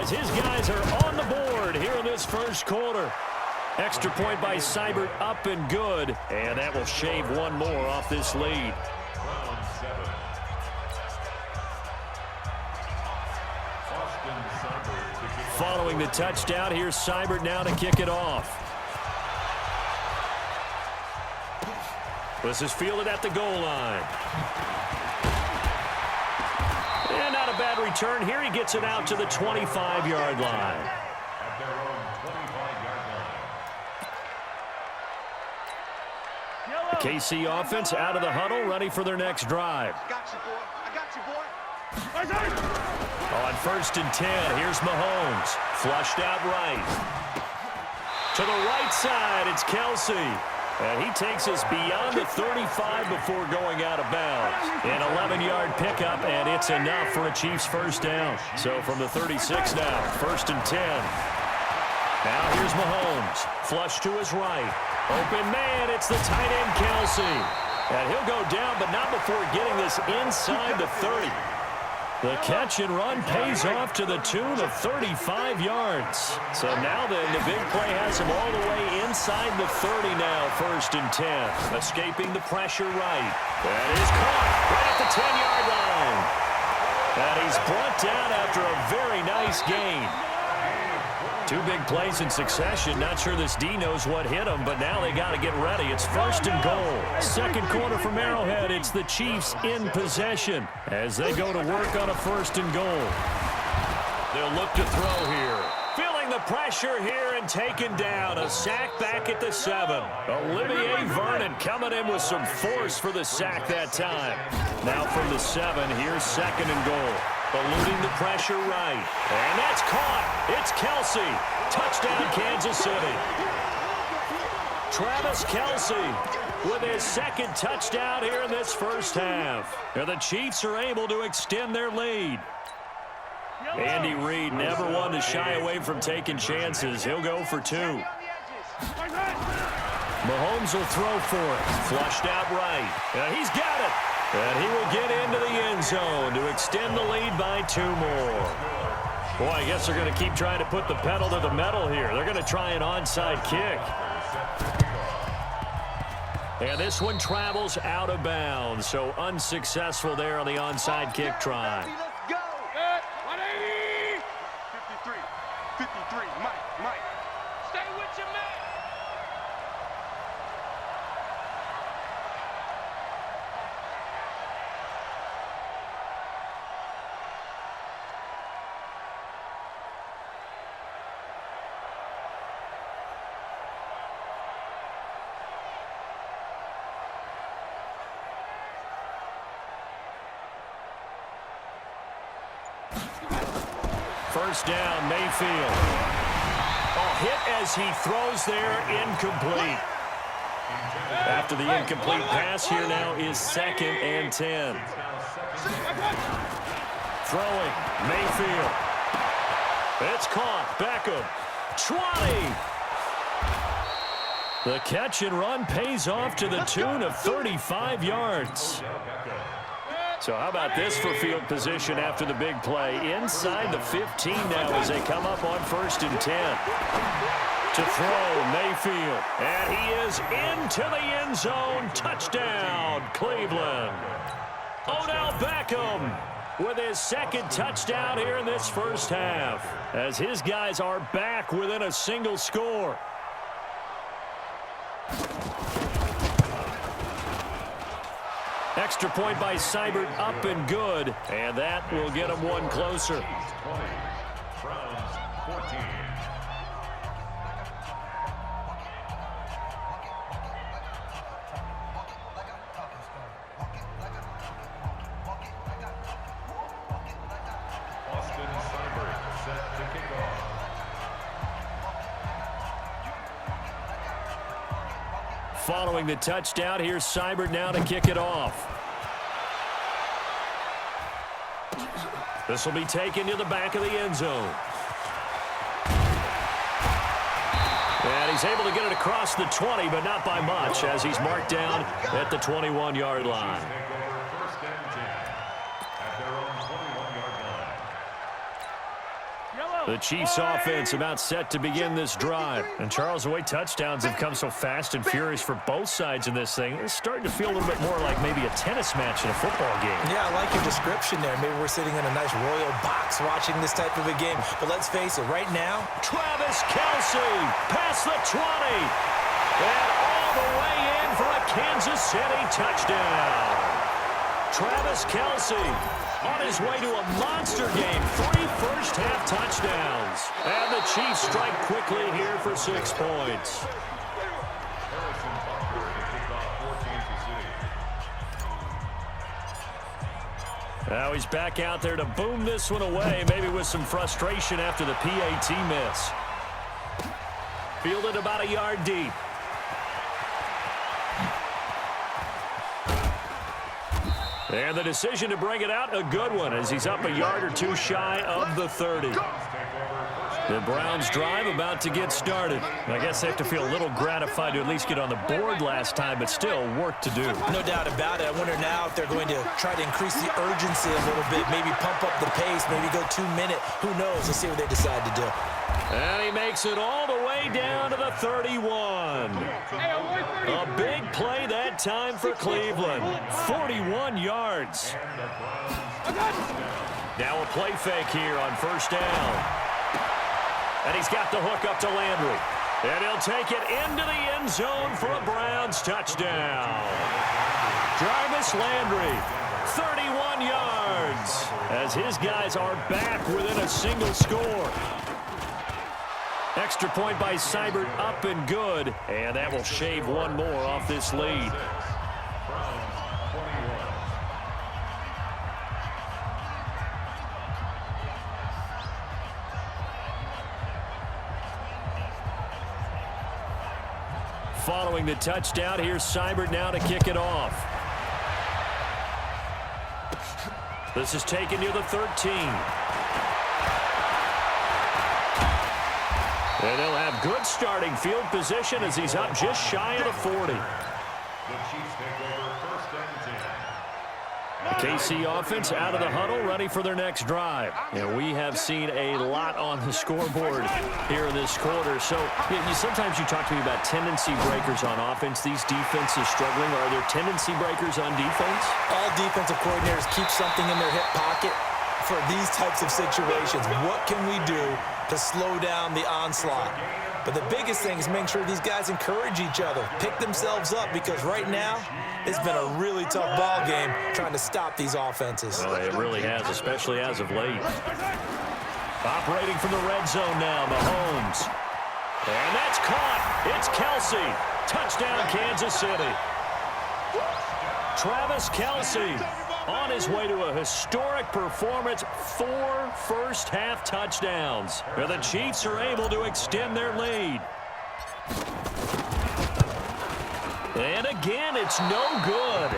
as his guys are on the board here in this first quarter. Extra point by Seibert, up and good, and that will shave one more off this lead. Following the touchdown, here's Seibert now to kick it off. This is fielded at the goal line. And not a bad return here. He gets it out to the 25-yard line. The KC offense out of the huddle, ready for their next drive. On 1st and 10, here's Mahomes. Flushed out right. To the right side, it's Kelsey. And he takes us beyond the 35 before going out of bounds. An 11-yard pickup, and it's enough for a Chiefs first down. So from the 36 now, 1st and 10. Now here's Mahomes. Flush to his right. Open man, it's the tight end Kelsey. And he'll go down, but not before getting this inside the 30. The catch and run pays off to the tune of 35 yards. So now then, the big play has him all the way inside the 30 now, 1st and 10. Escaping the pressure right. That is caught right at the 10-yard line. And he's brought down after a very nice gain. 2 big plays in succession. Not sure this D knows what hit him, but now they got to get ready. It's 1st and goal. Second quarter from Arrowhead. It's the Chiefs in possession as they go to work on a 1st and goal. They'll look to throw here. Feeling the pressure here and taken down. A sack back at the 7. Olivier Vernon coming in with some force for the sack that time. Now from the 7, here's 2nd and goal. Eluding the pressure right. And that's caught. It's Kelsey. Touchdown, Kansas City. Travis Kelsey with his 2nd touchdown here in this first half. And the Chiefs are able to extend their lead. Andy Reid never one to shy away from taking chances. He'll go for 2. Mahomes will throw for it. Flushed out right. And he's got it. And he will get into the end zone to extend the lead by 2 more. Boy, I guess they're going to keep trying to put the pedal to the metal here. They're going to try an onside kick. And this one travels out of bounds, so unsuccessful there on the onside kick try. 53, Mike. Stay with your man. First down, Mayfield. Hit as he throws there, incomplete. After the incomplete pass, here now is 2nd and 10. Throwing, Mayfield. It's caught, Beckham. 20. The catch and run pays off to the tune of 35 yards. So how about this for field position after the big play? Inside the 15 now as they come up on 1st and 10. To throw, Mayfield. And he is into the end zone. Touchdown, Cleveland. Odell Beckham with his 2nd touchdown here in this first half, as his guys are back within a single score. Extra point by Seibert, up and good, and that will get him one closer. Following the touchdown, here's Seibert now to kick it off. This will be taken to the back of the end zone. And he's able to get it across the 20, but not by much, as he's marked down at the 21-yard line. The Chiefs offense about set to begin this drive. And Charles, the way touchdowns have come so fast and furious for both sides in this thing, it's starting to feel a little bit more like maybe a tennis match in a football game. Yeah, I like your description there. Maybe we're sitting in a nice royal box watching this type of a game. But let's face it, right now, Travis Kelce past the 20. And all the way in for a Kansas City touchdown. Travis Kelce on his way to a monster game. 3 first-half touchdowns. And the Chiefs strike quickly here for 6 points. Now he's back out there to boom this one away, maybe with some frustration after the PAT miss. Fielded about a yard deep. And the decision to bring it out, a good one, as he's up a yard or two shy of the 30. The Browns drive about to get started. I guess they have to feel a little gratified to at least get on the board last time, but still work to do. No doubt about it. I wonder now if they're going to try to increase the urgency a little bit, maybe pump up the pace, maybe go 2-minute. Who knows? Let's see what they decide to do. And he makes it all the way down to the 31. A big play that time for Cleveland. 41 yards. Now a play fake here on first down. And he's got the hook up to Landry. And he'll take it into the end zone for a Browns touchdown. Jarvis Landry, 31 yards, as his guys are back within a single score. Extra point by Seibert, up and good. And that will shave one more off this lead. Following the touchdown, here's Seibert now to kick it off. This is taken near the 13. And they'll have good starting field position as he's up just shy of the 40. The KC offense out of the huddle, ready for their next drive. And we have seen a lot on the scoreboard here in this quarter. So sometimes you talk to me about tendency breakers on offense. These defenses struggling. Are there tendency breakers on defense? All defensive coordinators keep something in their hip pocket for these types of situations. What can we do to slow down the onslaught? But the biggest thing is make sure these guys encourage each other, pick themselves up, because right now it's been a really tough ball game trying to stop these offenses. Well, it really has, especially as of late. Operating from the red zone now, Mahomes. And that's caught. It's Kelce. Touchdown, Kansas City. Travis Kelce on his way to a historic performance, 4 first-half touchdowns. And the Chiefs are able to extend their lead. And again, it's no good.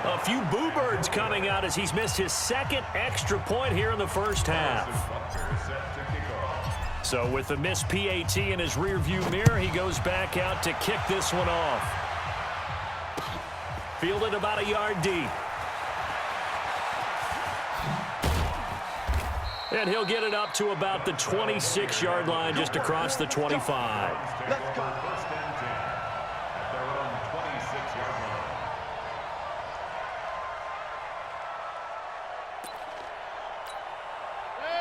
A few boo birds coming out as he's missed his second extra point here in the first half. So with the missed PAT in his rearview mirror, he goes back out to kick this one off. Fielded about a yard deep. And he'll get it up to about the 26-yard line, just across the 25. Let's go.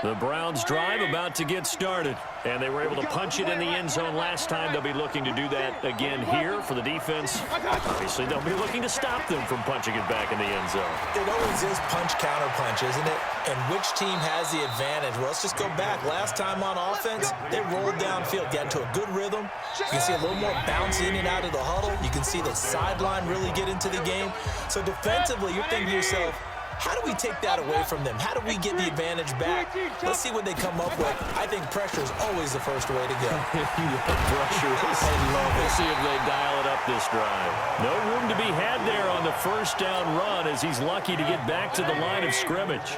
The Browns drive about to get started. And they were able to punch it in the end zone last time. They'll be looking to do that again here for the defense. Obviously, they'll be looking to stop them from punching it back in the end zone. It always is punch-counter-punch, isn't it? And which team has the advantage? Well, let's just go back. Last time on offense, they rolled downfield, got into a good rhythm. You can see a little more bounce in and out of the huddle. You can see the sideline really get into the game. So defensively, you're thinking to yourself, how do we take that away from them? How do we get the advantage back? Let's see what they come up with. I think pressure is always the first way to go. You love pressure. I love it. We'll see if they dial it up this drive. No room to be had there on the first down run as he's lucky to get back to the line of scrimmage.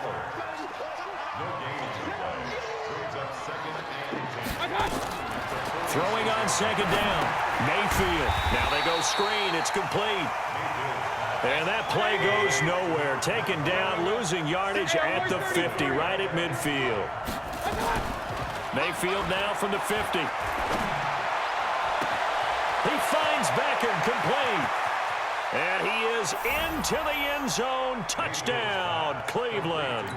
Throwing on second down. Mayfield. Now they go screen. It's complete. And that play goes nowhere. Taken down, losing yardage at the 50, right at midfield. Mayfield now from the 50. He finds Beckham, complete. And he is into the end zone. Touchdown, Cleveland.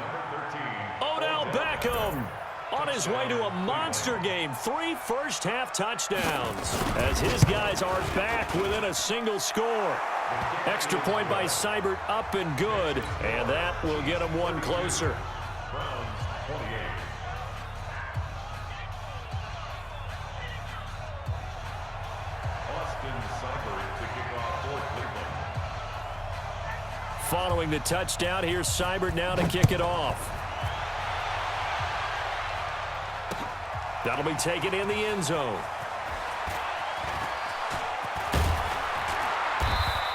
Odell Beckham on his way to a monster game. 3 first-half touchdowns as his guys are back within a single score. Extra point by Seibert, up and good. And that will get him one closer. Following the touchdown, here's Seibert now to kick it off. That'll be taken in the end zone.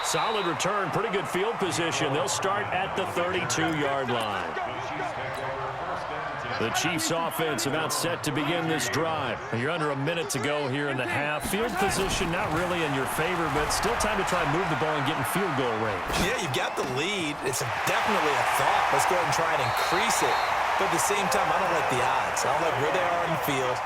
Solid return, pretty good field position. They'll start at the 32-yard line. The Chiefs offense about set to begin this drive. You're under a minute to go here in the half. Field position not really in your favor, but still time to try and move the ball and get in field goal range. Yeah, you've got the lead. It's definitely a thought. Let's go ahead and try and increase it. But at the same time, I don't like the odds. I don't like where they are on the field.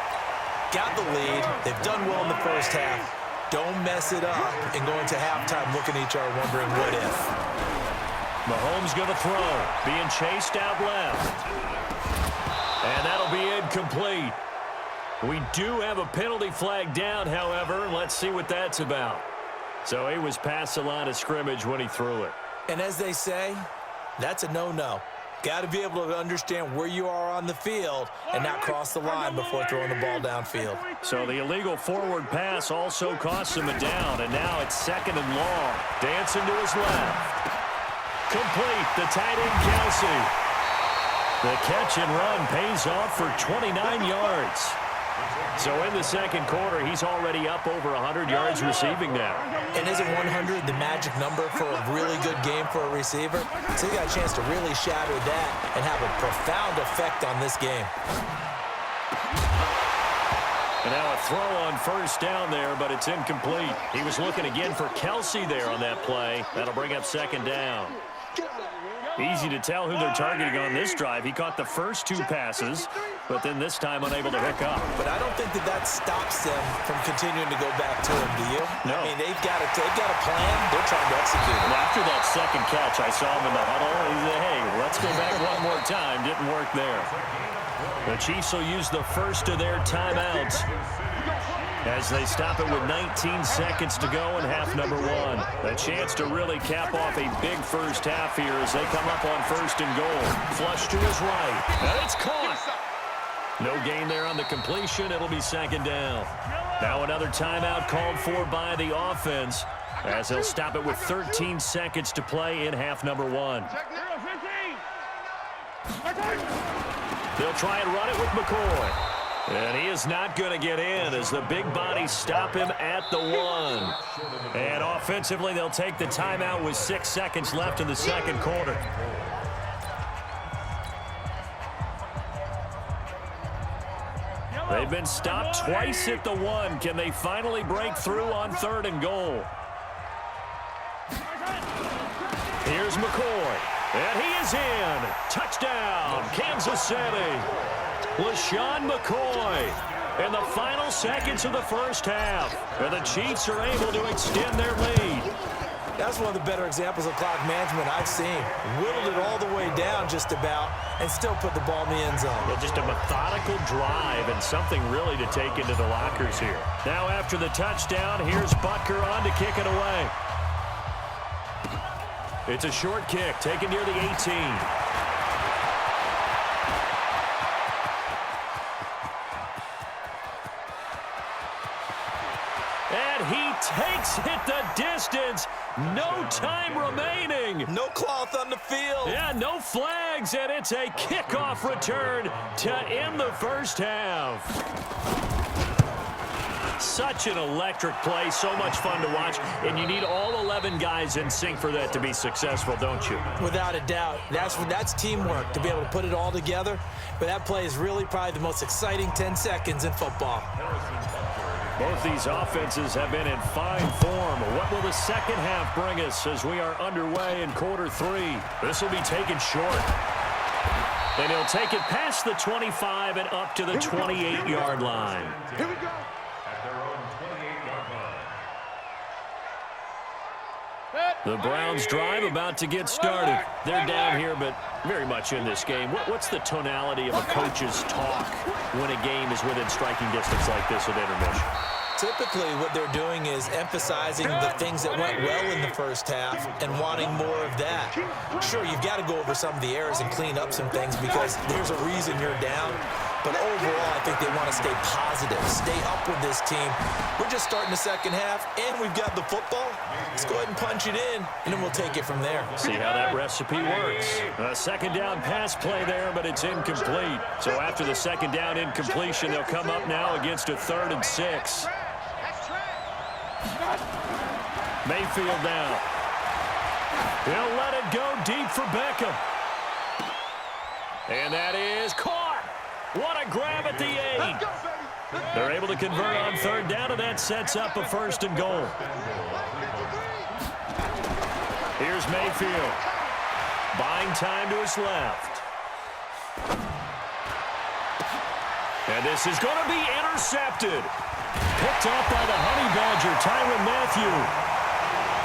Got the lead. They've done well in the first half. Don't mess it up and go into halftime looking at each other wondering what if. Mahomes going to throw. Being chased out left. And that'll be incomplete. We do have a penalty flag down, however. Let's see what that's about. So he was past the line of scrimmage when he threw it. And as they say, that's a no-no. Got to be able to understand where you are on the field and not cross the line before throwing the ball downfield. So the illegal forward pass also costs him a down, and now it's 2nd and long. Dancing to his left. Complete, the tight end Kelsey. The catch and run pays off for 29 yards. So in the second quarter, he's already up over 100 yards receiving now. And isn't 100 the magic number for a really good game for a receiver? So he got a chance to really shatter that and have a profound effect on this game. And now a throw on first down there, but it's incomplete. He was looking again for Kelsey there on that play. That'll bring up 2nd down. Easy to tell who they're targeting on this drive. He caught the first 2 passes, but then this time unable to hook up. But I don't think that stops them from continuing to go back to him, do you? No. I mean, they've got a plan. They're trying to execute it. Well, after that second catch, I saw him in the huddle. He said, hey, let's go back one more time. Didn't work there. The Chiefs will use the first of their timeouts as they stop it with 19 seconds to go in half number 1. A chance to really cap off a big first half here as they come up on 1st and goal. Flush to his right. And it's caught. No gain there on the completion. It'll be 2nd down. Now another timeout called for by the offense as they'll stop it with 13 seconds to play in half number 1. They'll try and run it with McCoy. And he is not going to get in as the big bodies stop him at the 1. And offensively, they'll take the timeout with 6 seconds left in the second quarter. They've been stopped twice at the 1. Can they finally break through on 3rd and goal? Here's McCoy. And he is in. Touchdown, Kansas City. LaShawn McCoy in the final seconds of the first half. And the Chiefs are able to extend their lead. That's one of the better examples of clock management I've seen. Whittled it all the way down just about and still put the ball in the end zone. Well, just a methodical drive and something really to take into the lockers here. Now after the touchdown, here's Butker on to kick it away. It's a short kick taken near the 18. Takes it the distance. No time remaining. No cloth on the field. Yeah, no flags, and it's a kickoff return to end the first half. Such an electric play, so much fun to watch, and you need all 11 guys in sync for that to be successful, don't you? Without a doubt. That's teamwork, to be able to put it all together. But that play is really probably the most exciting 10 seconds in football. Both these offenses have been in fine form. What will the second half bring us as we are underway in quarter 3? This will be taken short. And he'll take it past the 25 and up to the 28-yard line. Here we go. At their own 28-yard line. The Browns drive about to get started. They're down here, but very much in this game. What's the tonality of a coach's talk when a game is within striking distance like this at intermission? Typically, what they're doing is emphasizing the things that went well in the first half and wanting more of that. Sure, you've got to go over some of the errors and clean up some things because there's a reason you're down. But overall, I think they want to stay positive, stay up with this team. We're just starting the second half, and we've got the football. Let's go ahead and punch it in, and then we'll take it from there. See how that recipe works. A second down pass play there, but it's incomplete. So after the second down incompletion, they'll come up now against a 3rd and 6. Mayfield now. He'll let it go deep for Beckham. And that is caught. What a grab at the 8. They're able to convert on 3rd down, and that sets up a 1st and goal. Here's Mayfield. Buying time to his left. And this is going to be intercepted. Picked off by the Honey Badger, Tyrann Mathieu.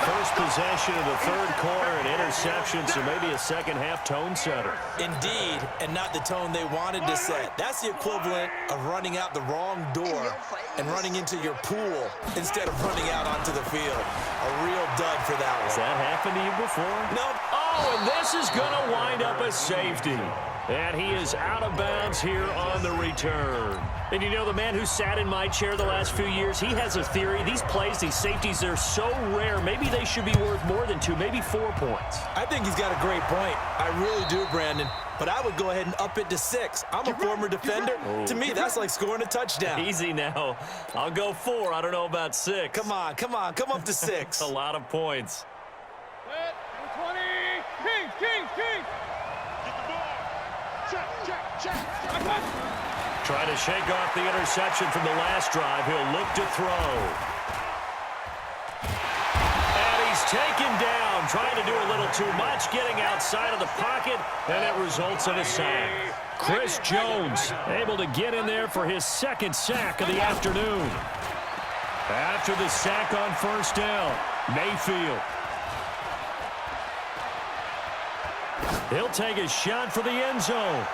First possession of the 3rd quarter, an interception, so maybe a second-half tone setter. Indeed, and not the tone they wanted to set. That's the equivalent of running out the wrong door and running into your pool instead of running out onto the field. A real dud for that one. Has that happened to you before? Nope. Oh, and this is going to wind up a safety. And he is out of bounds here on the return. And you know, the man who sat in my chair the last few years, he has a theory. These plays, these safeties, they're so rare. Maybe they should be worth more than 2, maybe 4 points. I think he's got a great point. I really do, Brandon. But I would go ahead and up it to 6. I'm a former defender. Oh. To me, that's like scoring a touchdown. Easy now. I'll go 4. I don't know about 6. Come on, come on. Come up to 6. A lot of points. 20. Kings. Get the ball. Check. Try to shake off the interception from the last drive. He'll look to throw. And he's taken down, trying to do a little too much, getting outside of the pocket, and it results in a sack. Chris Jones able to get in there for his 2nd sack of the afternoon. After the sack on 1st down, Mayfield. He'll take a shot for the end zone.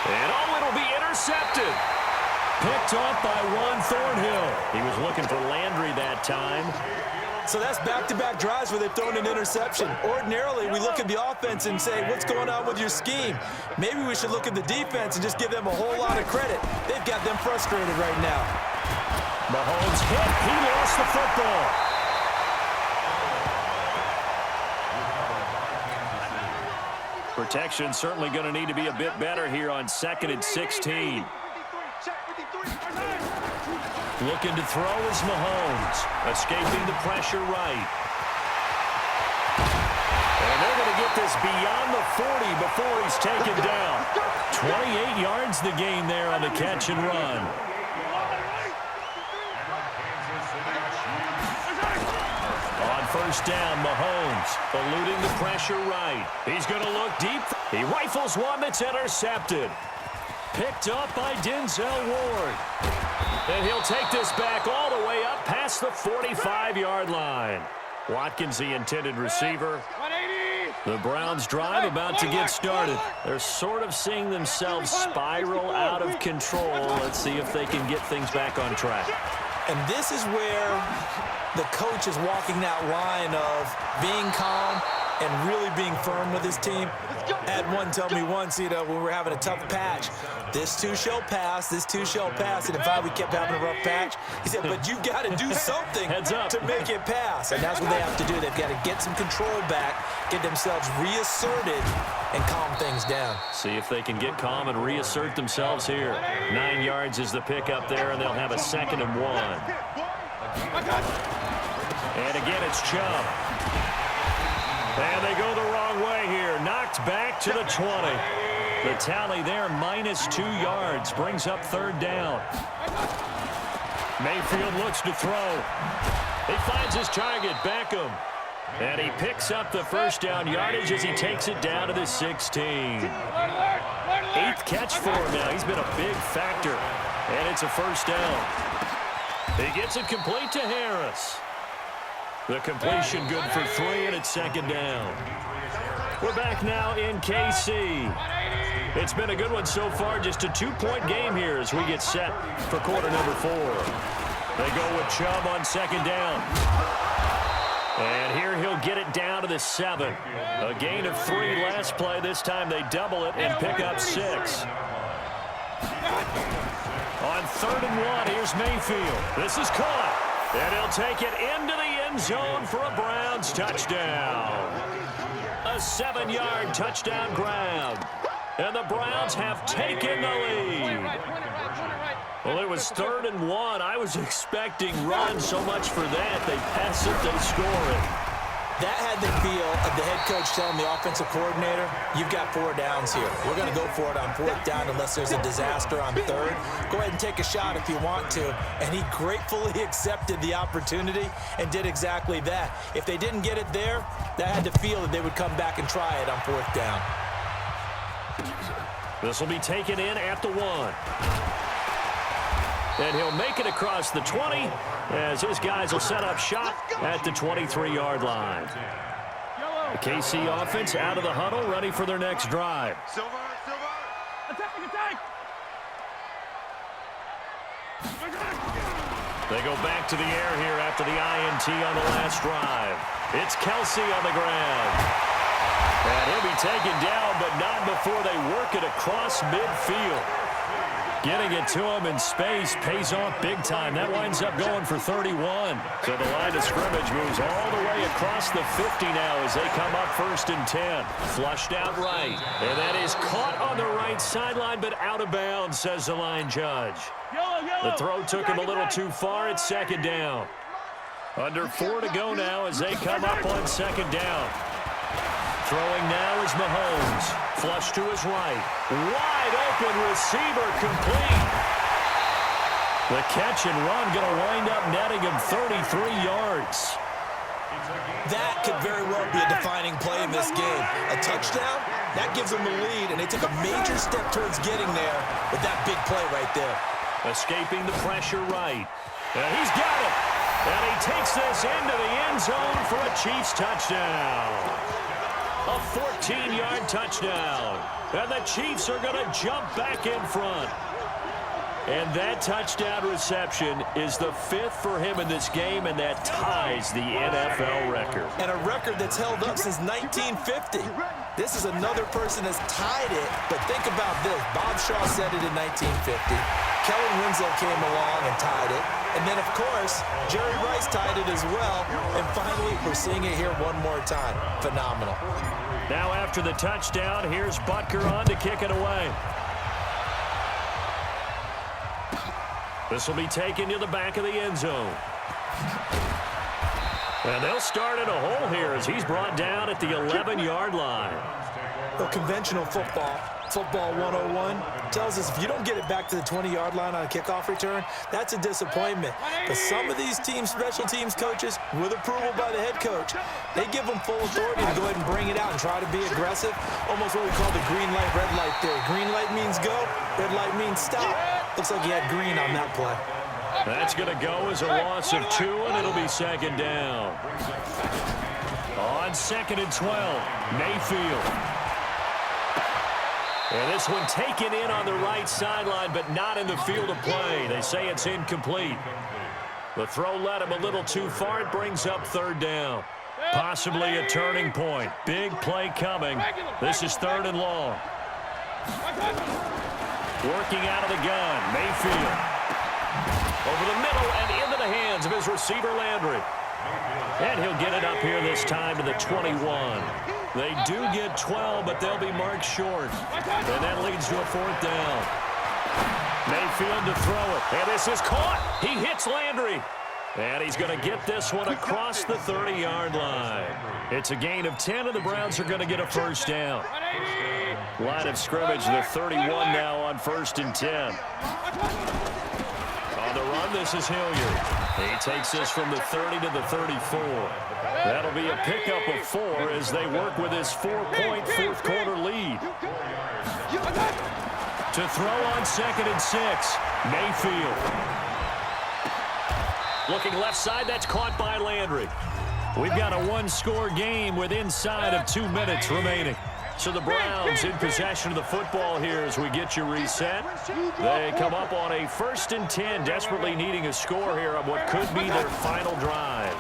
And it'll be intercepted. Picked off by Juan Thornhill. He was looking for Landry that time. So that's back-to-back drives where they've thrown an interception. Ordinarily, we look at the offense and say, what's going on with your scheme? Maybe we should look at the defense and just give them a whole lot of credit. They've got them frustrated right now. Mahomes hit. He lost the football. Protection certainly going to need to be a bit better here on 2nd and 16. Looking to throw is Mahomes. Escaping the pressure right. And they're going to get this beyond the 40 before he's taken down. 28 yards the gain there on the catch and run. On 1st down, Mahomes eluding the pressure right. He's going to look deep. He rifles one that's intercepted. Picked up by Denzel Ward. And he'll take this back all the way up past the 45-yard line. Watkins, the intended receiver. 180. The Browns drive about to get started. They're sort of seeing themselves spiral out of control. Let's see if they can get things back on track. And this is where the coach is walking that line of being calm and really being firm with his team. Had one tell me once, when we were having a tough patch, this too shall pass, this too shall pass. And in fact, we kept having a rough patch. He said, but you got to do something to make it pass. And that's what they have to do. They've got to get some control back, get themselves reasserted, and calm things down. See if they can get calm and reassert themselves here. 9 yards is the pickup there, and they'll have a 2nd and 1. And again, it's Chubb. And they go the wrong way here. Knocked back to the 20. The tally there, -2 yards. Brings up 3rd down. Mayfield looks to throw. He finds his target, Beckham. And he picks up the first down yardage as he takes it down to the 16. Eighth catch for him now. He's been a big factor. And it's a first down. He gets it complete to Harris. The completion good for 3, and it's second down. We're back now in KC. It's been a good one so far. Just a 2-point game here as we get set for quarter number 4. They go with Chubb on second down. And here he'll get it down to the 7. A gain of 3 last play. This time they double it and pick up 6. On 3rd and 1, here's Mayfield. This is caught. And he'll take it into the end zone for a Browns touchdown. A 7-yard touchdown grab. And the Browns have taken the lead. Well, it was 3rd and 1. I was expecting run so much for that. They pass it, they score it. That had the feel of the head coach telling the offensive coordinator, you've got 4 downs here. We're going to go for it on 4th down unless there's a disaster on 3rd. Go ahead and take a shot if you want to. And he gratefully accepted the opportunity and did exactly that. If they didn't get it there, that had the feel that they would come back and try it on 4th down. This will be taken in at the 1. And he'll make it across the 20 as his guys will set up shop at the 23-yard line. The KC offense out of the huddle, ready for their next drive. Silver. Attack. They go back to the air here after the INT on the last drive. It's Kelsey on the ground. And he'll be taken down, but not before they work it across midfield. Getting it to him in space pays off big time. That winds up going for 31. So the line of scrimmage moves all the way across the 50 now as they come up 1st and 10. Flushed out right. And that is caught on the right sideline, but out of bounds, says the line judge. The throw took him a little too far. It's 2nd down. Under 4 to go now as they come up on 2nd down. Throwing now is Mahomes. Flush to his right. Wide open receiver complete. The catch and run going to wind up netting him 33 yards. That could very well be a defining play in this game. A touchdown, that gives them the lead, and they took a major step towards getting there with that big play right there. Escaping the pressure right. And he's got it. And he takes this into the end zone for a Chiefs touchdown. A 14-yard touchdown. And the Chiefs are going to jump back in front. And that touchdown reception is the 5th for him in this game, and that ties the NFL record. And a record that's held up since 1950. This is another person that's tied it, but think about this. Bob Shaw said it in 1950. Kellen Winslow came along and tied it. And then, of course, Jerry Rice tied it as well. And finally, we're seeing it here one more time. Phenomenal. Now after the touchdown, here's Butker on to kick it away. This will be taken to the back of the end zone. And they'll start in a hole here as he's brought down at the 11-yard line. Well, conventional football 101, tells us if you don't get it back to the 20-yard line on a kickoff return, that's a disappointment. But some of these teams, special teams coaches, with approval by the head coach, they give them full authority to go ahead and bring it out and try to be aggressive. Almost what we call the green light, red light theory. Green light means go, red light means stop. Looks like he had green on that play. That's going to go as a loss of 2, and it'll be 2nd down. On 2nd and 12, Mayfield. And this one taken in on the right sideline, but not in the field of play. They say it's incomplete. The throw led him a little too far. It brings up 3rd down. Possibly a turning point. Big play coming. This is 3rd and long. Working out of the gun, Mayfield. Over the middle and into the hands of his receiver, Landry. And he'll get it up here this time to the 21. They do get 12, but they'll be marked short. And that leads to a 4th down. Mayfield to throw it. And this is caught. He hits Landry. And he's going to get this one across the 30-yard line. It's a gain of 10, and the Browns are going to get a 1st down. Line of scrimmage, the 31 now on 1st and 10. On the run, this is Hilliard. He takes this from the 30 to the 34. That'll be a pickup of 4 as they work with his 4-point fourth-quarter lead. To throw on 2nd and 6, Mayfield. Looking left side, that's caught by Landry. We've got a one-score game with inside of 2 minutes remaining. So the Browns in possession of the football here as we get you reset. They come up on a 1st and 10, desperately needing a score here on what could be their final drive.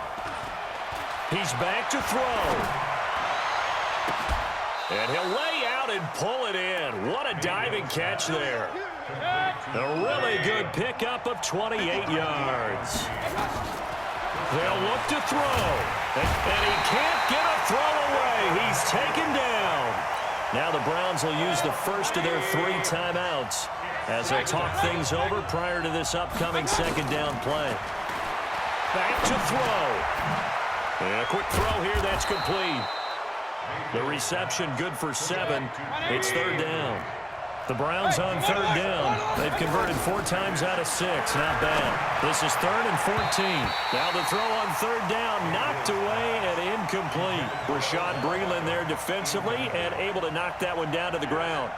He's back to throw. And he'll lay out and pull it in. What a diving catch there. A really good pickup of 28 yards. They'll look to throw. And he can't get a throw away. He's taken down. Now the Browns will use the first of their 3 timeouts as they'll talk things over prior to this upcoming 2nd down play. Back to throw. And a quick throw here, that's complete. The reception good for 7. It's 3rd down. The Browns on 3rd down. They've converted 4 times out of 6. Not bad. This is 3rd and 14. Now the throw on 3rd down, knocked away and incomplete. Rashad Breeland there defensively and able to knock that one down to the ground.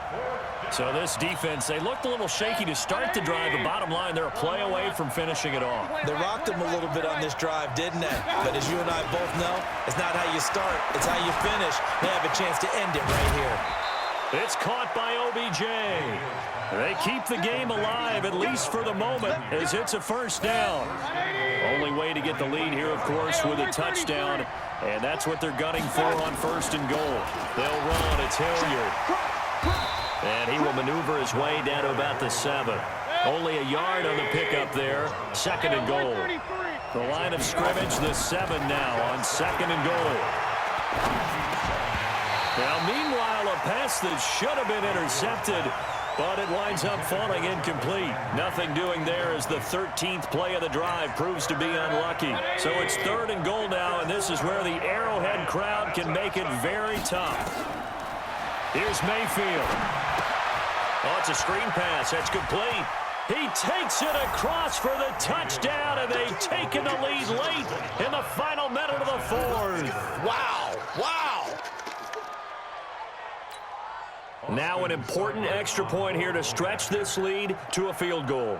So this defense, they looked a little shaky to start the drive. The bottom line, they're a play away from finishing it off. They rocked them a little bit on this drive, didn't they? But as you and I both know, it's not how you start, it's how you finish. They have a chance to end it right here. It's caught by OBJ. They keep the game alive, at least for the moment, as it's a 1st down. Only way to get the lead here, of course, with a touchdown, and that's what they're gunning for on 1st and goal. They'll run. It's Hilliard. And he will maneuver his way down to about the 7. Only a yard on the pickup there. 2nd and goal. The line of scrimmage, the 7 now on 2nd and goal. Now, meanwhile, a pass that should have been intercepted, but it winds up falling incomplete. Nothing doing there as the 13th play of the drive proves to be unlucky. So it's 3rd and goal now, and this is where the Arrowhead crowd can make it very tough. Here's Mayfield. Oh, it's a screen pass. That's complete. He takes it across for the touchdown, and they've taken the lead late in the final minute of the 4th. Wow. Wow. Now an important extra point here to stretch this lead to a field goal.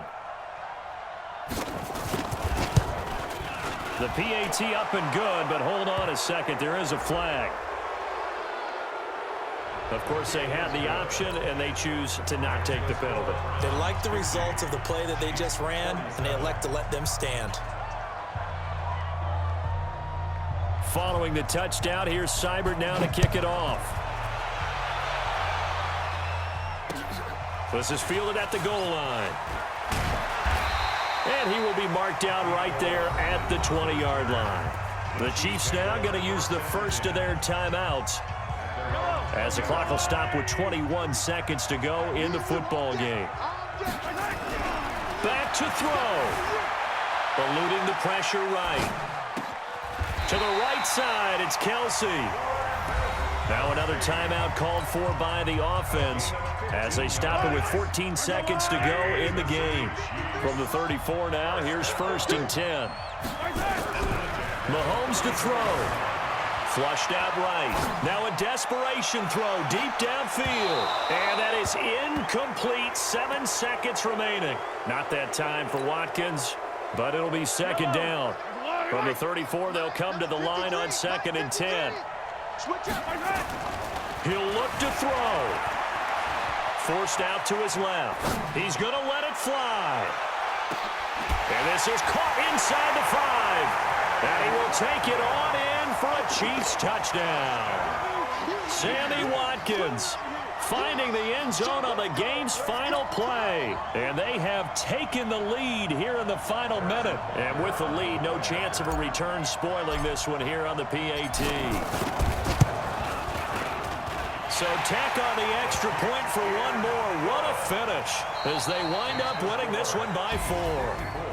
The PAT up and good, but hold on a second. There is a flag. Of course, they had the option, and they choose to not take the penalty. They like the results of the play that they just ran, and they elect to let them stand. Following the touchdown, here's Seibert now to kick it off. This is fielded at the goal line. And he will be marked down right there at the 20-yard line. The Chiefs now going to use the first of their timeouts as the clock will stop with 21 seconds to go in the football game. Back to throw. Eluding the pressure right. To the right side, it's Kelsey. Now another timeout called for by the offense as they stop it with 14 seconds to go in the game. From the 34 now, here's 1st and 10. Mahomes to throw. Flushed out right. Now a desperation throw deep downfield. And that is incomplete. 7 seconds remaining. Not that time for Watkins, but it'll be 2nd down. From the 34, they'll come to the line on 2nd and 10. He'll look to throw. Forced out to his left. He's going to let it fly. And this is caught inside the 5. And he will take it on in for a Chiefs touchdown. Sammy Watkins finding the end zone on the game's final play. And they have taken the lead here in the final minute. And with the lead, no chance of a return spoiling this one here on the PAT. So tack on the extra point for one more. What a finish as they wind up winning this one by 4.